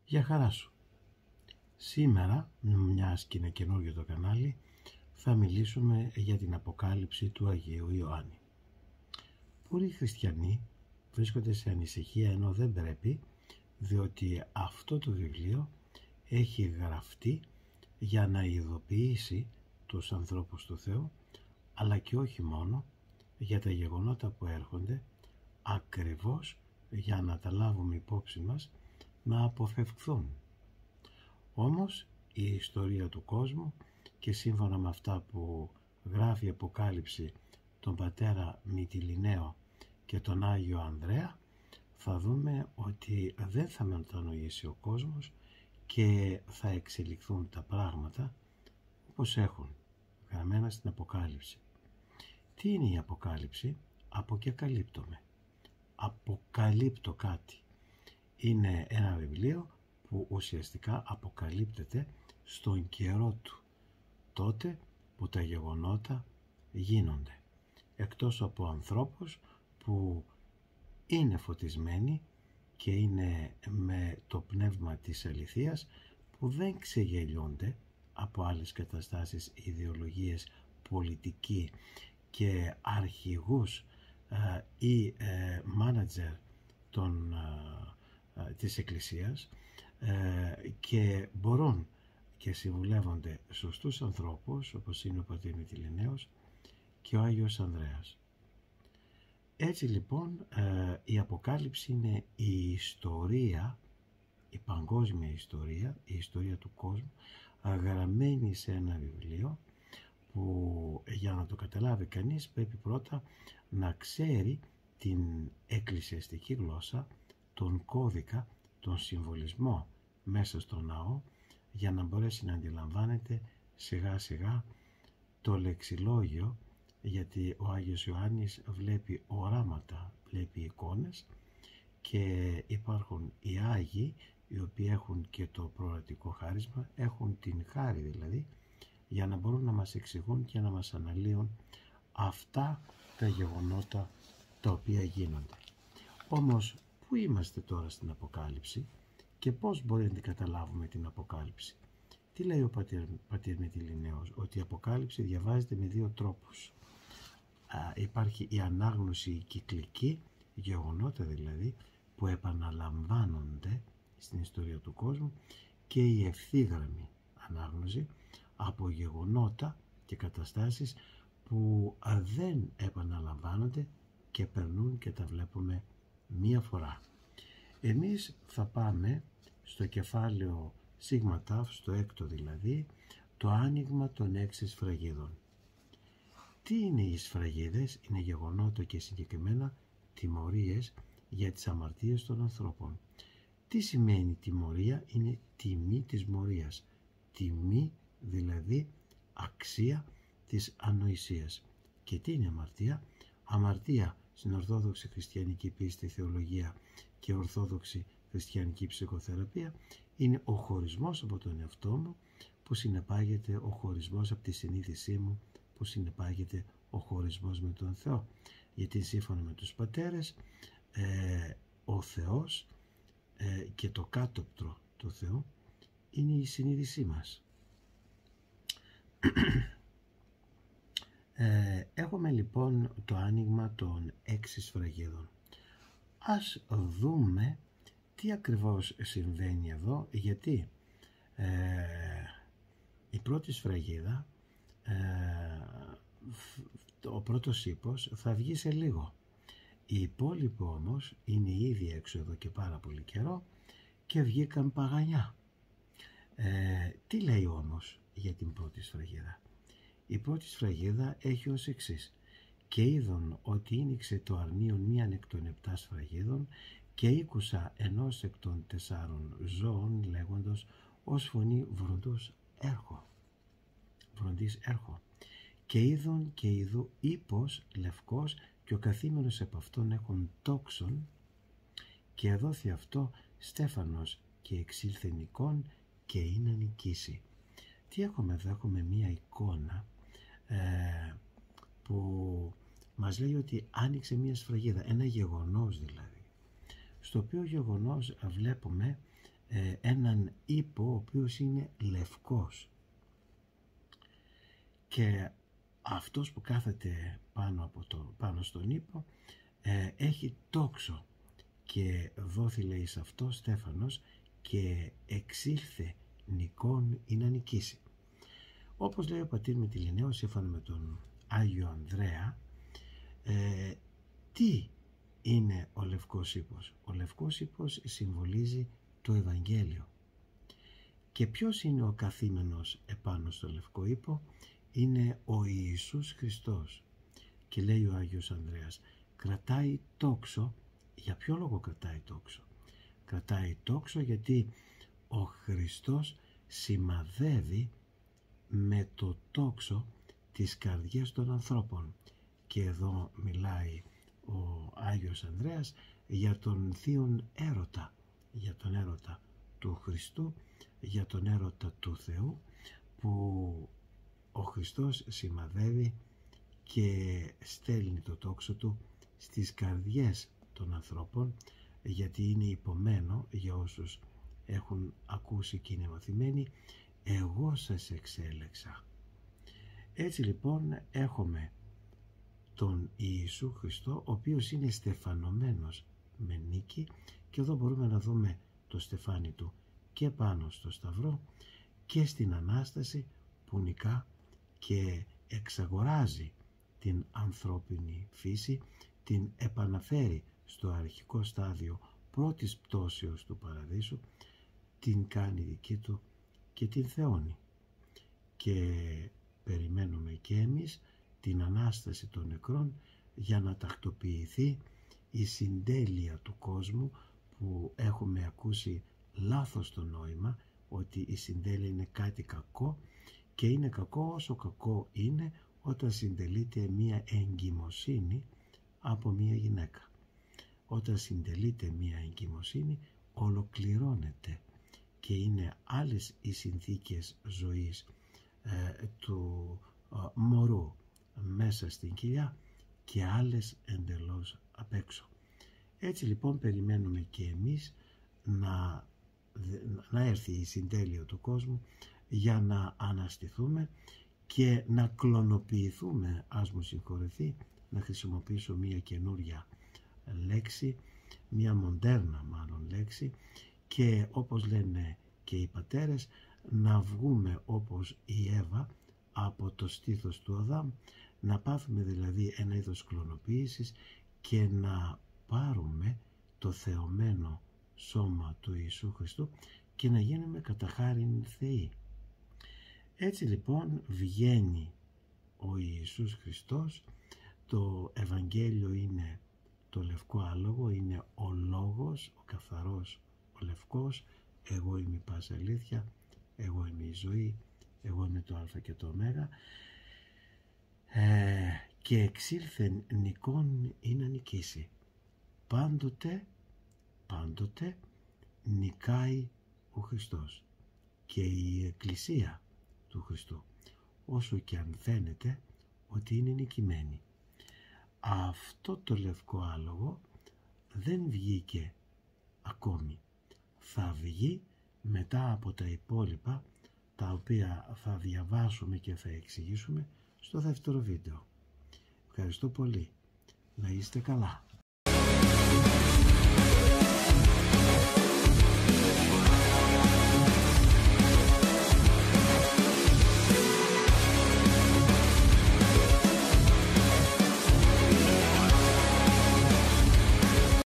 Για χαρά σου. Σήμερα, μιας και είναι καινούργιο το κανάλι, θα μιλήσουμε για την Αποκάλυψη του Αγίου Ιωάννη. Πολλοί χριστιανοί βρίσκονται σε ανησυχία, ενώ δεν πρέπει, διότι αυτό το βιβλίο έχει γραφτεί για να ειδοποιήσει τους ανθρώπους του Θεού, αλλά και όχι μόνο, για τα γεγονότα που έρχονται, ακριβώς για να τα λάβουμε υπόψη μας, να αποφευχθούν. Όμως η ιστορία του κόσμου, και σύμφωνα με αυτά που γράφει η Αποκάλυψη τον πατέρα Μυτιληναίο και τον Άγιο Ανδρέα, θα δούμε ότι δεν θα μετανοήσει ο κόσμος και θα εξελιχθούν τα πράγματα όπως έχουν γραμμένα στην Αποκάλυψη. Τι είναι η Αποκάλυψη? Αποκαλύπτομαι. Αποκαλύπτω κάτι. Είναι ένα βιβλίο που ουσιαστικά αποκαλύπτεται στον καιρό του, τότε που τα γεγονότα γίνονται, εκτός από ανθρώπους που είναι φωτισμένοι και είναι με το πνεύμα της αληθείας, που δεν ξεγελιώνται από άλλες καταστάσεις, ιδεολογίες, πολιτική και αρχηγούς ή μάνατζερ της Εκκλησίας, και μπορούν και συμβουλεύονται σωστούς ανθρώπους, όπως είναι ο πατήρ Μυτιληναίος και ο Άγιος Ανδρέας. Έτσι λοιπόν η Αποκάλυψη είναι η ιστορία, η παγκόσμια ιστορία, η ιστορία του κόσμου, γραμμένη σε ένα βιβλίο που, για να το καταλάβει κανείς, πρέπει πρώτα να ξέρει την εκκλησιαστική γλώσσα, τον κώδικα, τον συμβολισμό μέσα στο ναό, για να μπορέσει να αντιλαμβάνεται σιγά σιγά το λεξιλόγιο, γιατί ο Άγιος Ιωάννης βλέπει οράματα, βλέπει εικόνες, και υπάρχουν οι Άγιοι οι οποίοι έχουν και το προορατικό χάρισμα, έχουν την χάρη δηλαδή, για να μπορούν να μας εξηγούν και να μας αναλύουν αυτά τα γεγονότα τα οποία γίνονται. Όμως πού είμαστε τώρα στην Αποκάλυψη και πώς μπορεί να την καταλάβουμε την Αποκάλυψη? Τι λέει ο πατήρ Μυτιληναίος? Ότι η Αποκάλυψη διαβάζεται με δύο τρόπους. Υπάρχει η ανάγνωση, η κυκλική, γεγονότα δηλαδή που επαναλαμβάνονται στην ιστορία του κόσμου, και η ευθύγραμμη ανάγνωση από γεγονότα και καταστάσεις που δεν επαναλαμβάνονται και περνούν και τα βλέπουμε μία φορά. Εμείς θα πάμε στο κεφάλαιο Σίγμα Ταυ, στο έκτο δηλαδή, το άνοιγμα των 6 σφραγίδων. Τι είναι οι σφραγίδες? Είναι γεγονότα και συγκεκριμένα τιμωρίες για τις αμαρτίες των ανθρώπων. Τι σημαίνει τιμωρία? Είναι τιμή της μορίας. Τιμή δηλαδή, αξία της ανοησίας. Και τι είναι αμαρτία? Αμαρτία στην ορθόδοξη χριστιανική πίστη, θεολογία και ορθόδοξη χριστιανική ψυχοθεραπεία είναι ο χωρισμός από τον εαυτό μου, που συνεπάγεται ο χωρισμός από τη συνείδησή μου, που συνεπάγεται ο χωρισμός με τον Θεό. Γιατί σύμφωνα με τους πατέρες, ο Θεός και το κάτωπτρο του Θεού είναι η συνείδησή μας. Έχουμε λοιπόν το άνοιγμα των 6 σφραγίδων. Ας δούμε τι ακριβώς συμβαίνει εδώ, γιατί η πρώτη σφραγίδα, ο πρώτος ύπος θα βγει σε λίγο. Οι υπόλοιποι όμως είναι ήδη έξω εδώ και πάρα πολύ καιρό και βγήκαν παγανιά. Τι λέει όμως για την πρώτη σφραγίδα? Η πρώτη σφραγίδα έχει ως εξής: «Και είδον ότι ήνιξε το αρνίον μίαν εκ των 7 σφραγίδων, και ήκουσα ενός εκ των 4 ζώων λέγοντος ως φωνή βροντός έρχο. Και είδον και ειδού ύπος λευκός, και ο καθήμενος επ' αυτόν έχουν τόξον, και εδόθη αυτό στέφανος, και εξήλθεν εικόν, και είναι νικήσει». Τι έχουμε εδώ? Έχουμε μία εικόνα που μας λέει ότι άνοιξε μία σφραγίδα, ένα γεγονός δηλαδή, στο οποίο γεγονός βλέπουμε έναν ύπο ο οποίος είναι λευκός, και αυτός που κάθεται πάνω στον ύπο έχει τόξο, και δόθη, λέει, σε αυτό στέφανος και εξήλθε νικόν ή να νικήσει. Όπως λέει ο πατήρ Μυτιληναίος, σύμφωνα με τον Άγιο Ανδρέα, τι είναι ο λευκός ύπος? Ο λευκός ύπος συμβολίζει το Ευαγγέλιο. Και ποιος είναι ο καθήμενος επάνω στο λευκό ύπο? Είναι ο Ιησούς Χριστός. Και λέει ο Άγιος Ανδρέας, κρατάει τόξο. Για ποιο λόγο κρατάει τόξο? Κρατάει τόξο γιατί ο Χριστός σημαδεύει με το τόξο τις καρδιές των ανθρώπων. Και εδώ μιλάει ο Άγιος Ανδρέας για τον θείον έρωτα, για τον έρωτα του Χριστού, για τον έρωτα του Θεού, που ο Χριστός σημαδεύει και στέλνει το τόξο του στις καρδιές των ανθρώπων, γιατί είναι υπομένο για όσους έχουν ακούσει και είναι μαθημένοι, εγώ σας εξέλεξα. Έτσι λοιπόν έχουμε τον Ιησού Χριστό, ο οποίος είναι στεφανωμένος με νίκη, και εδώ μπορούμε να δούμε το στεφάνι του και πάνω στο Σταυρό και στην Ανάσταση, που νικά και εξαγοράζει την ανθρώπινη φύση, την επαναφέρει στο αρχικό στάδιο πρώτης πτώσεως του Παραδείσου, την κάνει δική του και την θεώνει. Και περιμένουμε και εμείς την Ανάσταση των νεκρών για να τακτοποιηθεί η συντέλεια του κόσμου, που έχουμε ακούσει λάθος το νόημα, ότι η συντέλεια είναι κάτι κακό, και είναι κακό όσο κακό είναι όταν συντελείται μία εγκυμοσύνη από μία γυναίκα. Όταν συντελείται μία εγκυμοσύνη, ολοκληρώνεται και είναι άλλες οι συνθήκες ζωής του μωρού μέσα στην κοιλιά και άλλες εντελώς απ' έξω. Έτσι λοιπόν περιμένουμε και εμείς να έρθει η συντέλεια του κόσμου για να αναστηθούμε και να κλωνοποιηθούμε, ας μου συγχωρεθεί να χρησιμοποιήσω μία καινούρια λέξη, μία μοντέρνα μάλλον λέξη, και όπως λένε και οι πατέρες, να βγούμε όπως η Εύα από το στήθος του Αδάμ, να πάθουμε δηλαδή ένα είδος κλωνοποίησης και να πάρουμε το θεωμένο σώμα του Ιησού Χριστού και να γίνουμε κατά χάριν θεοί. Έτσι λοιπόν βγαίνει ο Ιησούς Χριστός, το Ευαγγέλιο είναι το λευκό άλογο, είναι ο λόγος, ο καθαρός, ο λευκός, εγώ είμαι η πάση αλήθεια, εγώ είμαι η ζωή, εγώ είμαι το α και το ω, και εξήλθεν νικόν ή να νικήσει. Πάντοτε νικάει ο Χριστός και η Εκκλησία του Χριστού, όσο και αν φαίνεται ότι είναι νικημένη. Αυτό το λευκό άλογο δεν βγήκε ακόμη. Θα βγει μετά από τα υπόλοιπα, τα οποία θα διαβάσουμε και θα εξηγήσουμε στο δεύτερο βίντεο. Ευχαριστώ πολύ. Να είστε καλά.